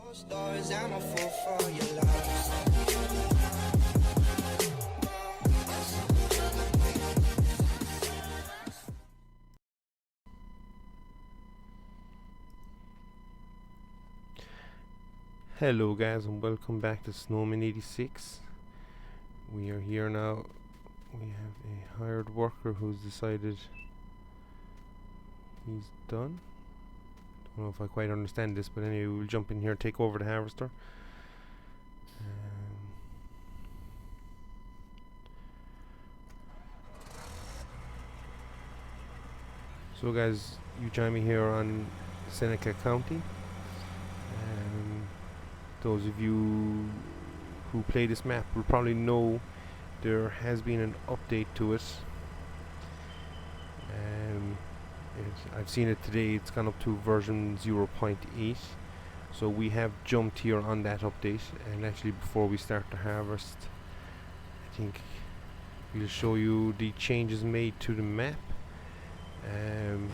Closed doors, I'm a fool for your love. Hello guys and welcome back to Snowman 86. We are here now. We have a hired worker who's decided he's done. Don't know if I quite understand this, but anyway, we'll jump in here and take over the harvester. So guys, you join me here on Seneca County. Those of you who play this map will probably know there has been an update to it. I've seen it today. It's gone up to version 0.8, so we have jumped here on that update. And actually, before we start the harvest, I think we'll show you the changes made to the map.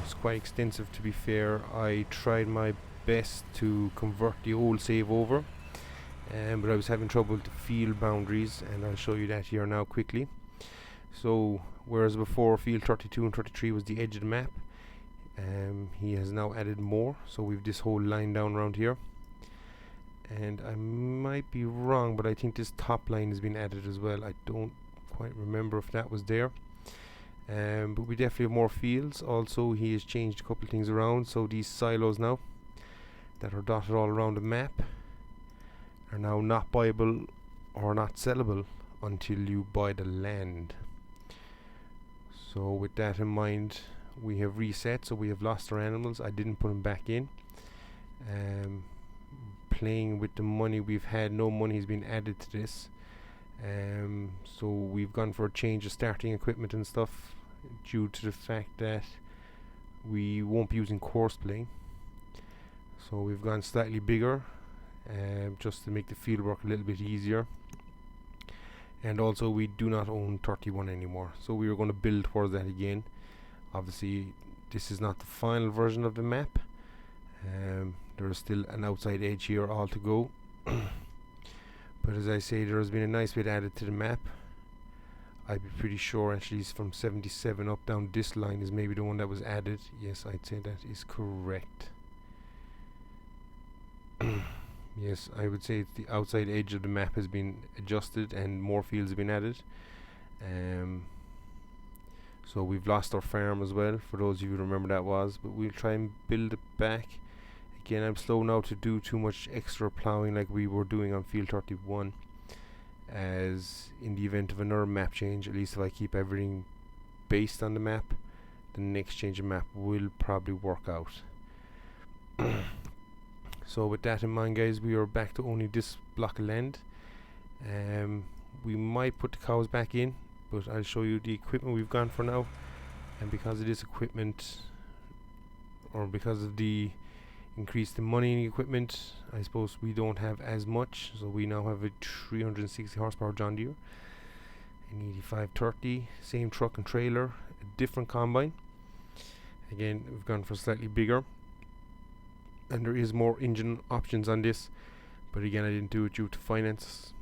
It's quite extensive, to be fair. I tried my best to convert the old save over, but I was having trouble with the field boundaries, and I'll show you that here now quickly. So whereas before field 32 and 33 was the edge of the map, he has now added more. So we've this whole line down around here, and I might be wrong, but I think this top line has been added as well. I don't quite remember if that was there. But we definitely have more fields. Also, he has changed a couple of things around. So these silos now that are dotted all around the map are now not buyable or not sellable until you buy the land. So with that in mind, we have reset. So we have lost our animals. I didn't put them back in. Playing with the money we've had, no money has been added to this. So we've gone for a change of starting equipment and stuff due to the fact that we won't be using course playing. So we've gone slightly bigger, just to make the field work a little bit easier. And also we do not own 31 anymore, so we are going to build towards that again. Obviously this is not the final version of the map. There is still an outside edge here all to go. But as I say, there has been a nice bit added to the map. I'd be pretty sure actually it's from 77 up down this line is maybe the one that was added. Yes, I'd say that is correct. Yes, I would say it's the outside edge of the map has been adjusted and more fields have been added. So we've lost our farm as well, for those of you who remember that was, but we'll try and build it back. Again, I'm slow now to do too much extra ploughing like we were doing on field 31, as in the event of another map change, at least if I keep everything based on the map, the next change of map will probably work out. So with that in mind guys, we are back to only this block of land. We might put the cows back in, but I'll show you the equipment we've gone for now. And because of this equipment, or because of the increase in money in the equipment, I suppose we don't have as much. So we now have a 360 horsepower John Deere, an 8530, same truck and trailer, a different combine. Again, we've gone for slightly bigger, and there is more engine options on this, but again I didn't do it due to finance.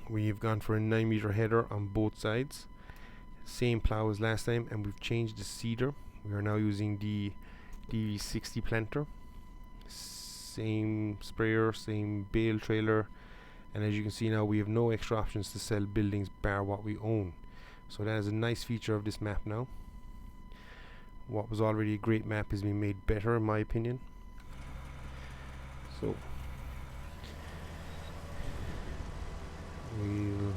We've gone for a 9-meter header on both sides, same plow as last time, and we've changed the seeder. We are now using the v0.8 planter, same sprayer, same bale trailer, and as you can see now we have no extra options to sell buildings bar what we own. So that is a nice feature of this map now. What was already a great map has been made better in my opinion. So we'll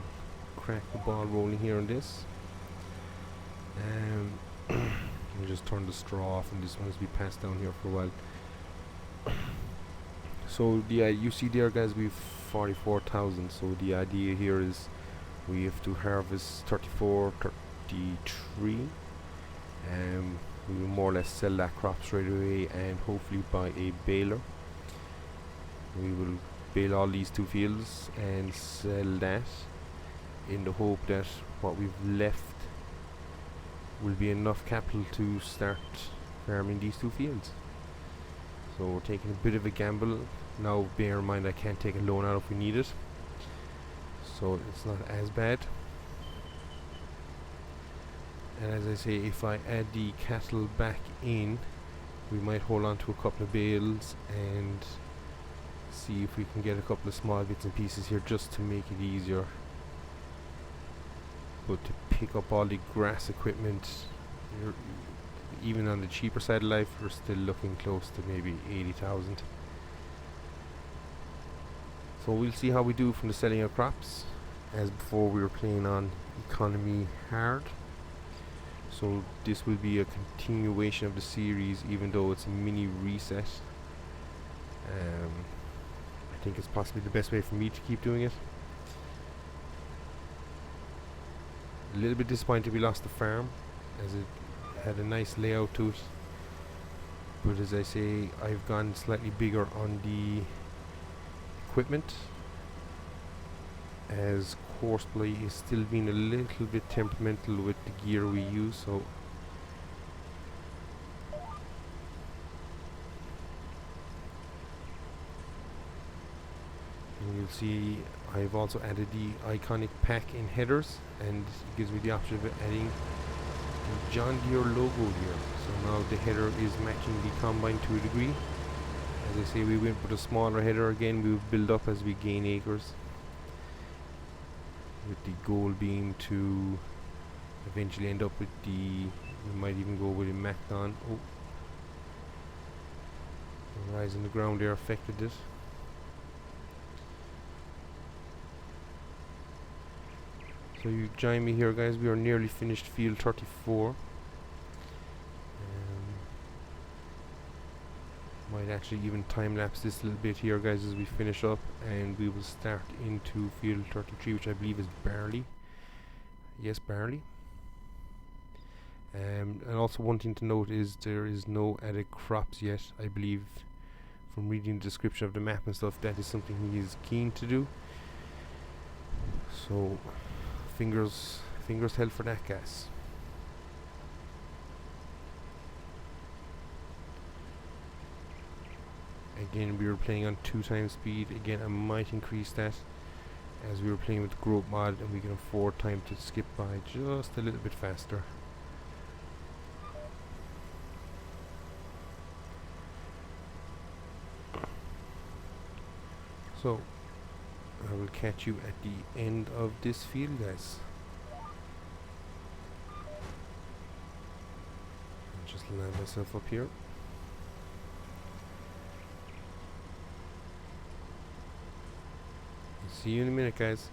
crack the ball rolling here on this. We'll just turn the straw off, and this one has been passed down here for a while. So the you see there guys, we've 44,000. So the idea here is we have to harvest 34, 33. We will more or less sell that crop straight away and hopefully buy a baler. We will bale all these 2 fields and sell that, in the hope that what we've left will be enough capital to start farming these 2 fields. So we're taking a bit of a gamble. Now bear in mind I can't take a loan out if we need it, so it's not as bad. And as I say, if I add the cattle back in, we might hold on to a couple of bales and see if we can get a couple of small bits and pieces here just to make it easier. But to pick up all the grass equipment, even on the cheaper side of life, we're still looking close to maybe 80,000. So we'll see how we do from the selling of crops. As before, we were playing on economy hard. So this will be a continuation of the series, even though it's a mini reset. I think it's possibly the best way for me to keep doing it. A little bit disappointed we lost the farm, as it had a nice layout to it. But as I say, I've gone slightly bigger on the equipment, as horseplay is still being a little bit temperamental with the gear we use. So and you'll see I've also added the iconic pack in headers, and it gives me the option of adding the John Deere logo here. So now the header is matching the combine to a degree. As I say, we went with a smaller header again. We will build up as we gain acres, with the goal being to eventually end up with we might even go with a Macdon. Oh, the rise in the ground there affected it. So you join me here, guys. We are nearly finished field 34. Might actually even time lapse this a little bit here, guys, as we finish up, and we will start into field 33, which I believe is barley. Yes, barley. And also one thing to note is there is no added crops yet. I believe from reading the description of the map and stuff, that is something he is keen to do. So fingers held for that, guys. Again, we were playing on 2x speed. Again, I might increase that, as we were playing with growth mod, and we can afford time to skip by just a little bit faster. So I will catch you at the end of this field, guys. I'll just land myself up here. See you in a minute, guys.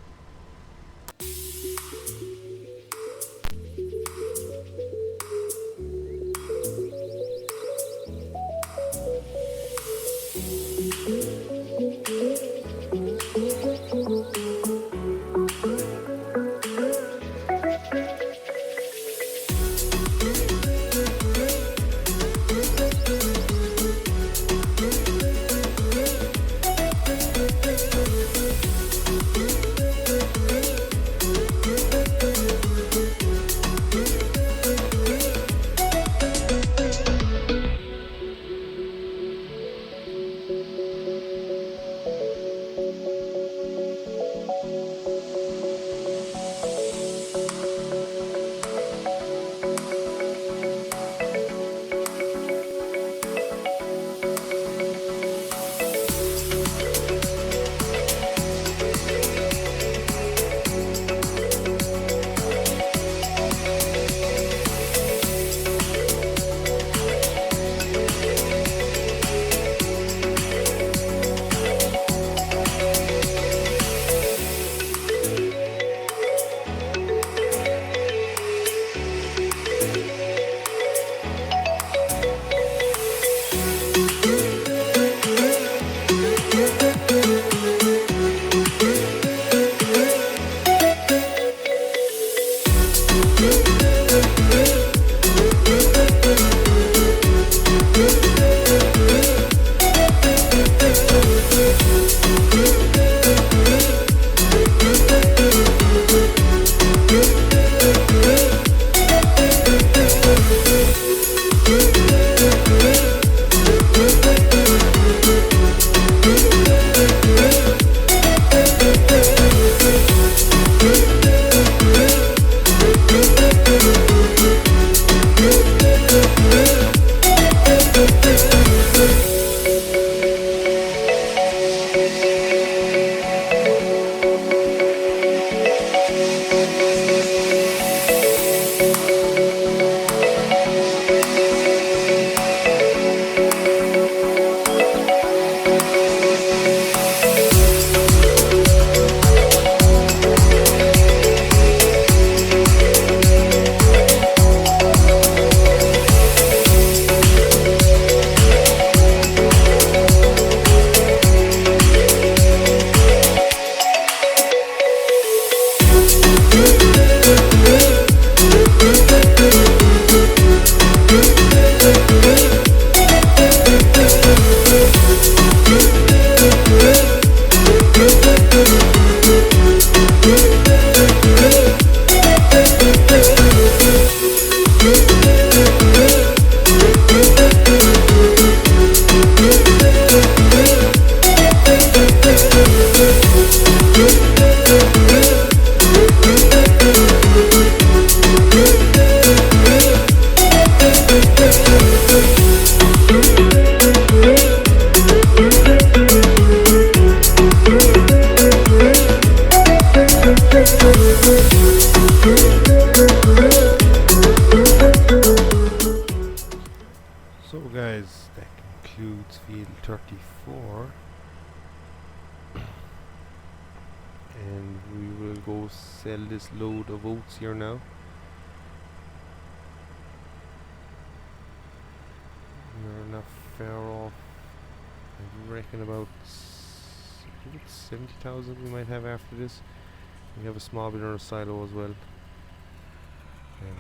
34. And we will go sell this load of oats here now. We're not far off. I reckon about I think it's 70,000 we might have after this. We have a small bit on our silo as well.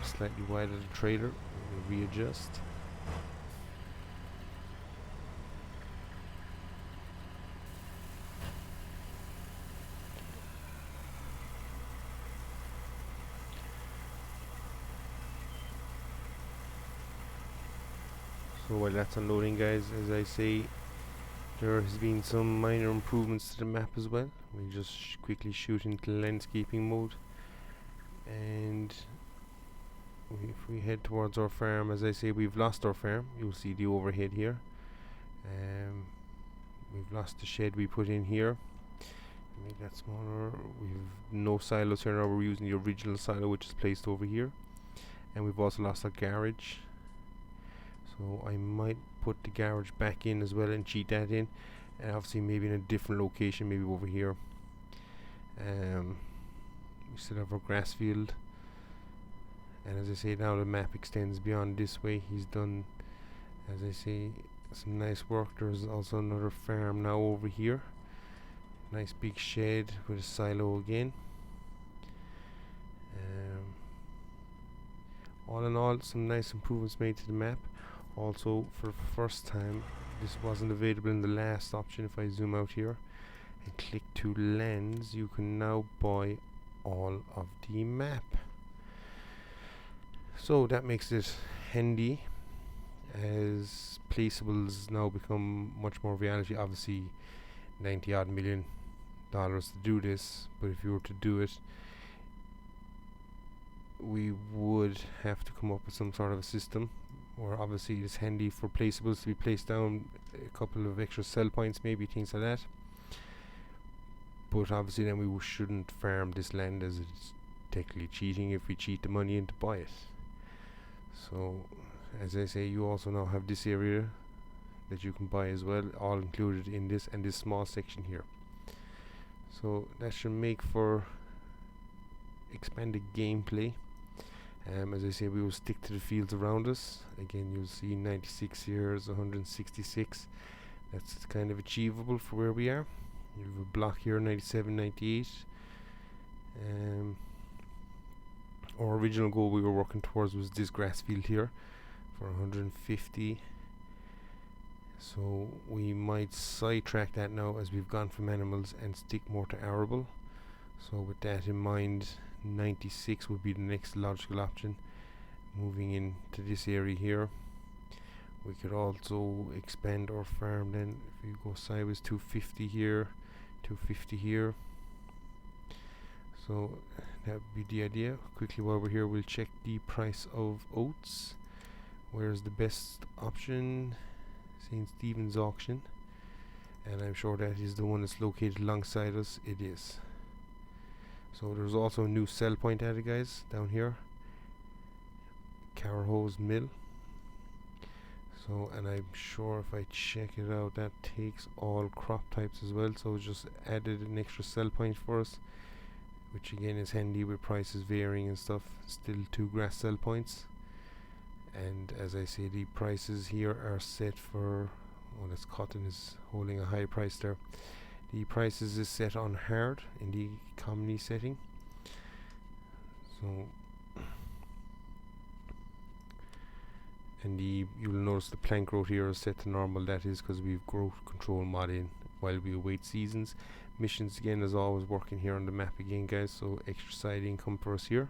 Slightly wide of the trailer. We'll readjust. So while that's unloading, guys, as I say, there has been some minor improvements to the map as well. We'll just quickly shoot into landscaping mode, and if we head towards our farm, as I say, we've lost our farm. You'll see the overhead here. We've lost the shed we put in here. Make that smaller. We've no silos here now. We're using the original silo, which is placed over here, and we've also lost our garage. So I might put the garage back in as well and cheat that in, and obviously maybe in a different location, maybe over here. We still have our grass field, and as I say, now the map extends beyond this way. He's done, as I say, some nice work. There's also another farm now over here. Nice big shed with a silo again. All in all, some nice improvements made to the map. Also, for the first time, this wasn't available in the last option. If I zoom out here and click to lens, you can now buy all of the map. So that makes it handy, as placeables now become much more reality. Obviously, 90 odd million dollars to do this, but if you were to do it, we would have to come up with some sort of a system. Or obviously it's handy for placeables to be placed down a couple of extra sell points, maybe things like that. But obviously then we shouldn't farm this land, as it's technically cheating if we cheat the money in to buy it. So as I say, you also now have this area that you can buy as well, all included in this and this small section here. So that should make for expanded gameplay. As I say, we will stick to the fields around us. Again, you'll see 96 years, 166. That's kind of achievable for where we are. You have a block here, 97, 98. Our original goal we were working towards was this grass field here for 150. So we might sidetrack that now as we've gone from animals and stick more to arable. So with that in mind, 96 would be the next logical option. Moving into this area here, we could also expand our farm then. If you go sideways, 250 here, 250 here. So that would be the idea. Quickly while we're here, we'll check the price of oats. Where's the best option? St. Stephen's auction, and I'm sure that is the one that's located alongside us. It is. So there's also a new sell point added, guys, down here, Carhose Mill. So, and I'm sure if I check it out, that takes all crop types as well. So it's just added an extra sell point for us, which again is handy with prices varying and stuff. Still 2 grass sell points. And as I say, the prices here are set for, oh, that's cotton is holding a high price there. The prices is set on hard in the economy setting. So, and you'll notice the plant growth here is set to normal. That is because we've growth control mod in while we await seasons. Missions again is always working here on the map again, guys. So extra side income for us here.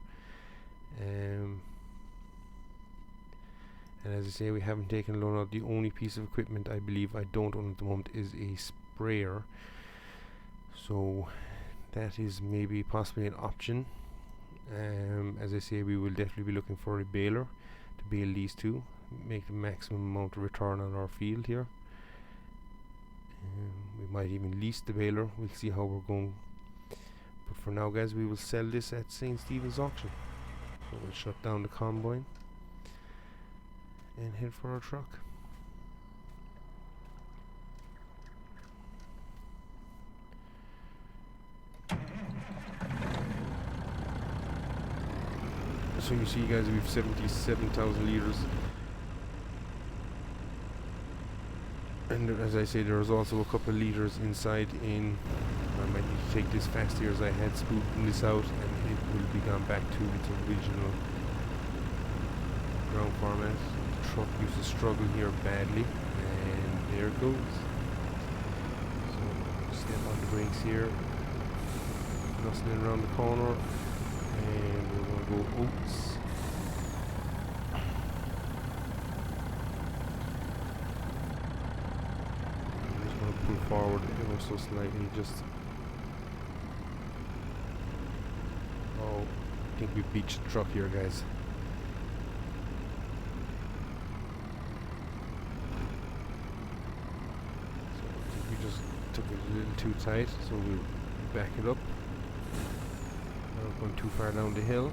And as I say, we haven't taken a loan out. The only piece of equipment I believe I don't own at the moment is a sprayer. So that is maybe possibly an option. As I say, we will definitely be looking for a baler to bale these two, make the maximum amount of return on our field here. We might even lease the baler. We'll see how we're going. But for now, guys, we will sell this at St. Stephen's auction. So we'll shut down the combine and head for our truck. So you see guys, we've 77,000 litres. And as I say, there's also a couple of litres inside in. I might need to take this fast here as I had spooking this out, and it will be gone back to its original ground format. The truck used to struggle here badly, and there it goes. So step on the brakes here, rustling around the corner, and we're going to go oats. Pull forward ever so slightly, just. Oh, I think we beached the truck here, guys. So I think we just took it a little too tight, so we'll back it up. Not going too far down the hill.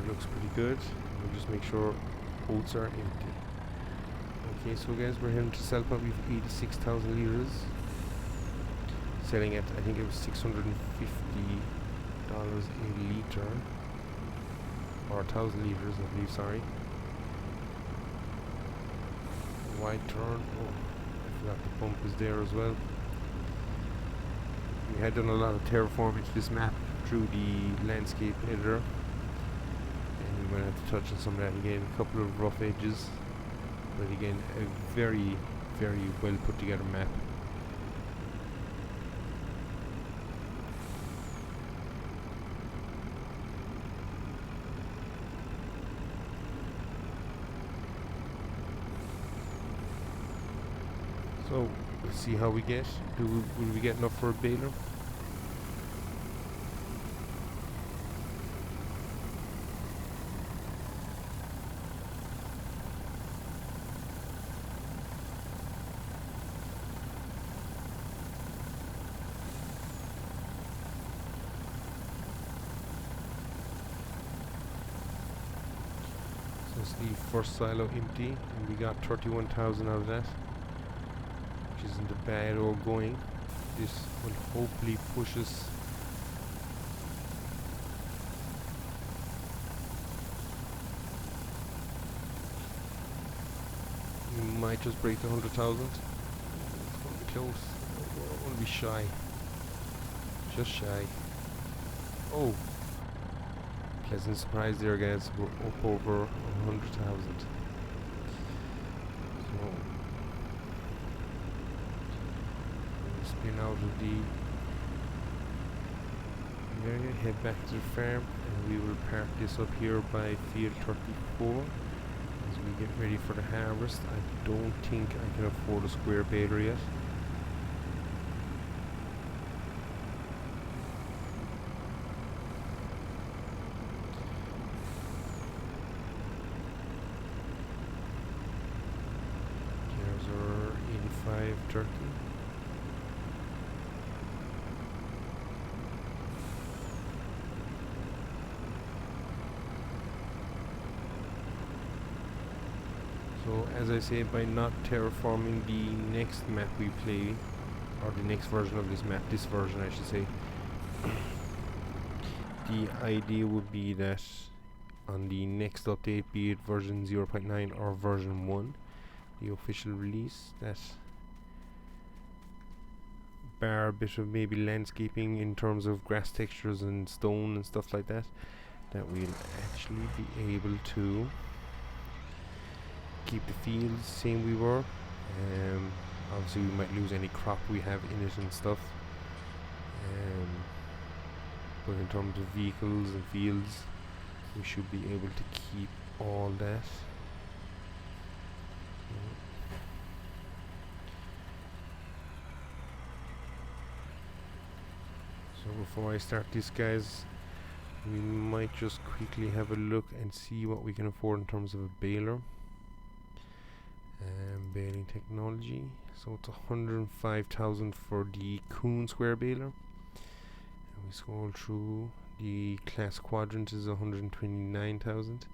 Looks pretty good. We'll just make sure oats are empty. Okay, so guys, we're heading to sell point. We've 86,000 litres. Selling at, I think it was $650 a litre. Or 1,000 litres, I believe, sorry. Wide turn. Oh, I forgot the pump is there as well. We had done a lot of terraforming to this map through the landscape editor. We might have to touch on some of that again, a couple of rough edges, but again a very, very well put together map. So let's see how we get. Will we get enough for a baler? The first silo empty, and we got 31,000 out of that, which isn't a bad old going. This will hopefully push us we might just break the 100,000. It's going to be close. I want to be shy, just shy. Oh, pleasant surprise there, guys. We're up over 100,000. So we'll spin out of the area, head back to the farm, and we will park this up here by field 34 as we get ready for the harvest. I don't think I can afford a square baler yet. Turkey. So as I say, by not terraforming the next map we play, or the next version of this map, this version I should say, the idea would be that on the next update, be it version 0.9 or version 1, the official release, that bar a bit of maybe landscaping in terms of grass textures and stone and stuff like that, that we'll actually be able to keep the fields same we were. Obviously we might lose any crop we have in it and stuff, but in terms of vehicles and fields we should be able to keep all that. So before I start this, guys, we might just quickly have a look and see what we can afford in terms of a baler. Baling technology, so it's 105,000 for the Coon square baler, and we scroll through, the class quadrant is 129,000.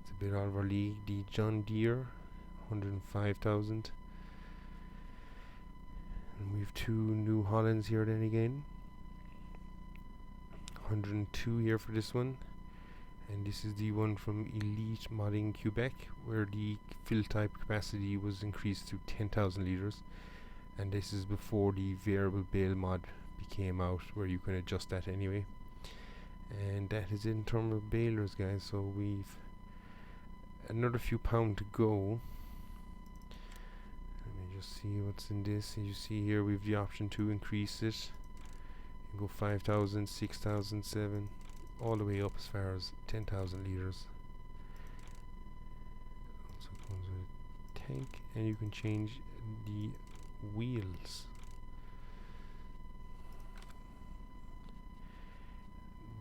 It's a bit out of our league. The John Deere, 105,000. And we've 2 New Hollands here then again. 102 here for this one. And this is the one from Elite Modding Quebec, where the fill type capacity was increased to 10,000 litres. And this is before the variable bale mod became out, where you can adjust that anyway. And that is in terms of balers, guys. So we've another few pound to go. Let me just see what's in this. And you see here we've the option to increase it. You go 5,000, 6,000, 7, all the way up as far as 10,000 litres. Also comes with a tank, and you can change the wheels.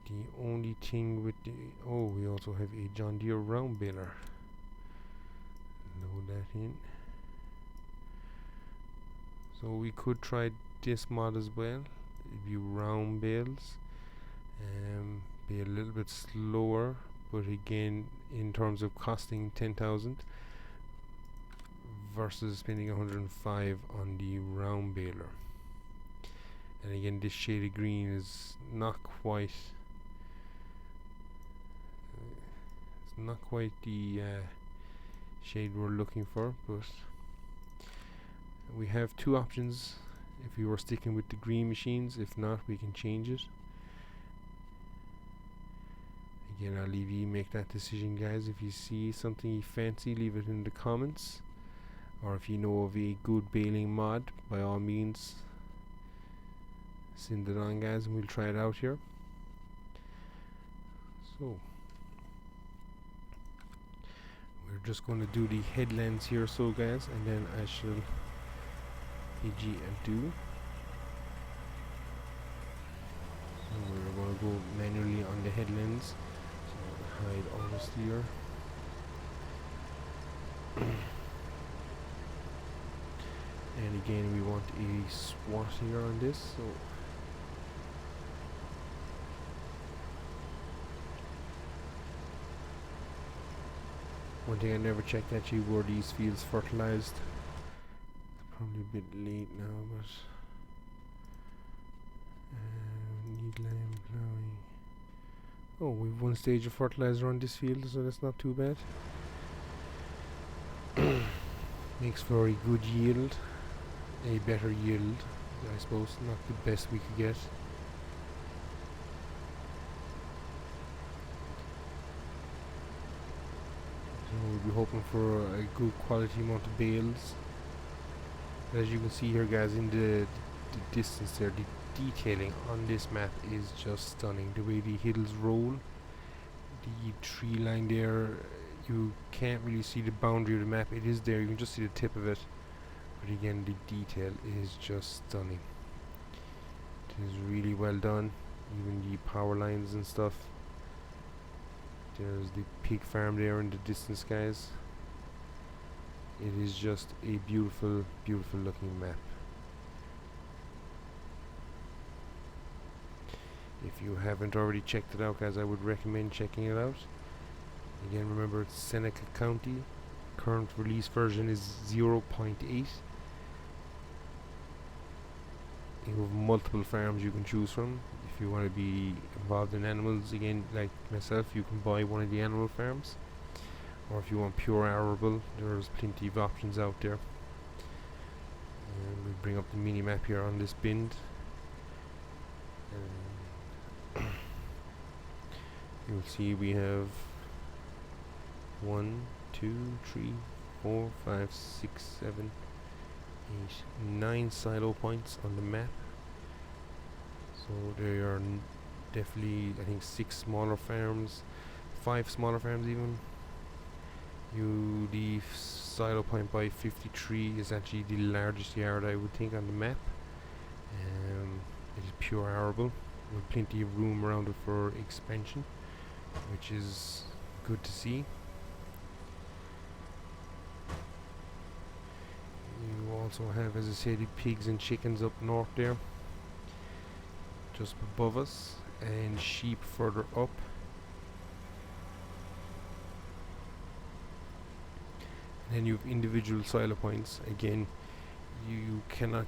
The only thing with the we also have a John Deere round baler. Load that in. So we could try this mod as well. It'd be round bales, be a little bit slower, but again in terms of costing 10,000 versus spending 105 on the round baler. And again, this shaded green is not quite the shade we're looking for, but we have 2 options if we were sticking with the green machines. If not, we can change it. Again, I'll leave you make that decision, guys. If you see something you fancy, leave it in the comments, or if you know of a good baling mod, by all means send it on, guys, and we'll try it out here. So we're just going to do the headlands here, so guys, and then I shall bid you adieu. So we're going to go manually on the headlands. So hide all the steer. And again, we want a SWAT here on this. So one thing I never checked actually were these fields fertilized. It's probably a bit late now, but need lime plowing. Oh, we've 1 stage of fertilizer on this field, so that's not too bad. Makes for a good yield, a better yield, I suppose. Not the best we could get. We'll be hoping for a good quality amount of bales. But as you can see here, guys, in the distance there, the detailing on this map is just stunning. The way the hills roll, the tree line there, you can't really see the boundary of the map. It is there, you can just see the tip of it, but again, the detail is just stunning. It is really well done. Even the power lines and stuff. There's the pig farm there in the distance, guys. It is just a beautiful, beautiful looking map. If you haven't already checked it out, guys, I would recommend checking it out. Again, remember, it's Seneca County. Current release version is 0.8. You have multiple farms you can choose from. If you want to be involved in animals, again, like myself, you can buy one of the animal farms. Or if you want pure arable, there's plenty of options out there. And we bring up the mini map here on this bind. You'll see we have 1, 2, 3, 4, 5, 6, 7, 8, 9 silo points on the map. So there are definitely, I think, 6 smaller farms, 5 smaller farms even. The silo point by 53 is actually the largest yard, I would think, on the map. It is pure arable with plenty of room around it for expansion, which is good to see. You also have, as I said, the pigs and chickens up north there, just above us, and sheep further up. And then you have individual silo points. Again, you cannot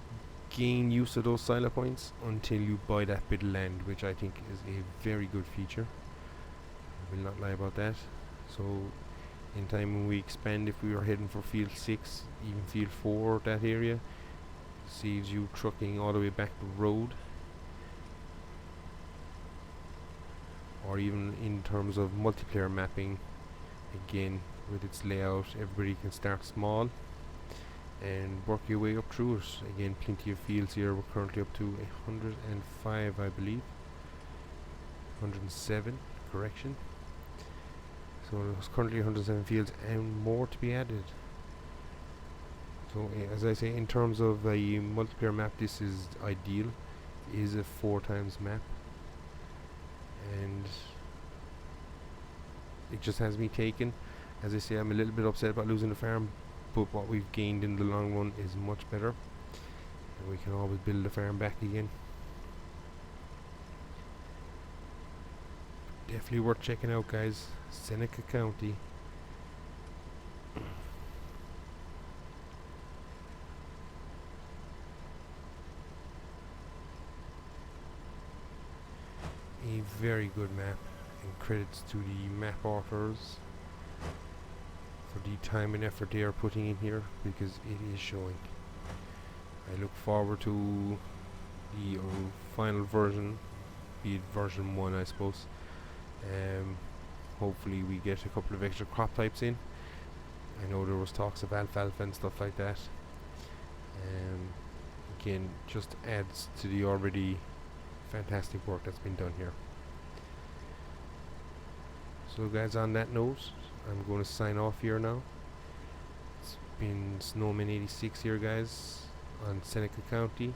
gain use of those silo points until you buy that bit of land, which I think is a very good feature. I will not lie about that. So in time when we expand, if we are heading for field 6, even field 4, that area saves you trucking all the way back the road. Or even in terms of multiplayer mapping, again with its layout, everybody can start small and work your way up through it. Again, plenty of fields here. We're currently up to 105, I believe. 107, correction. So there's currently 107 fields and more to be added. So as I say, in terms of a multiplayer map, this is ideal. It is a 4x map, and it just has me taken. As I say, I'm a little bit upset about losing the farm, but what we've gained in the long run is much better, and we can always build the farm back again. Definitely worth checking out, guys. Seneca County. A very good map, and credits to the map authors for the time and effort they are putting in here, because it is showing. I look forward to the final version, be it version 1, I suppose. Hopefully we get a couple of extra crop types in. I know there was talks of alfalfa and stuff like that. Again, just adds to the already fantastic work that's been done here. So guys, on that note, I'm going to sign off here now. It's been Snowman86 here, guys, on Seneca County.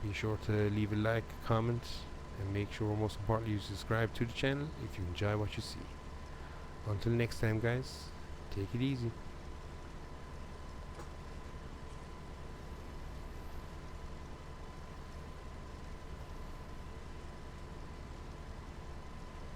Be sure to leave a like, comment, and make sure, most importantly, you subscribe to the channel if you enjoy what you see. Until next time, guys, take it easy.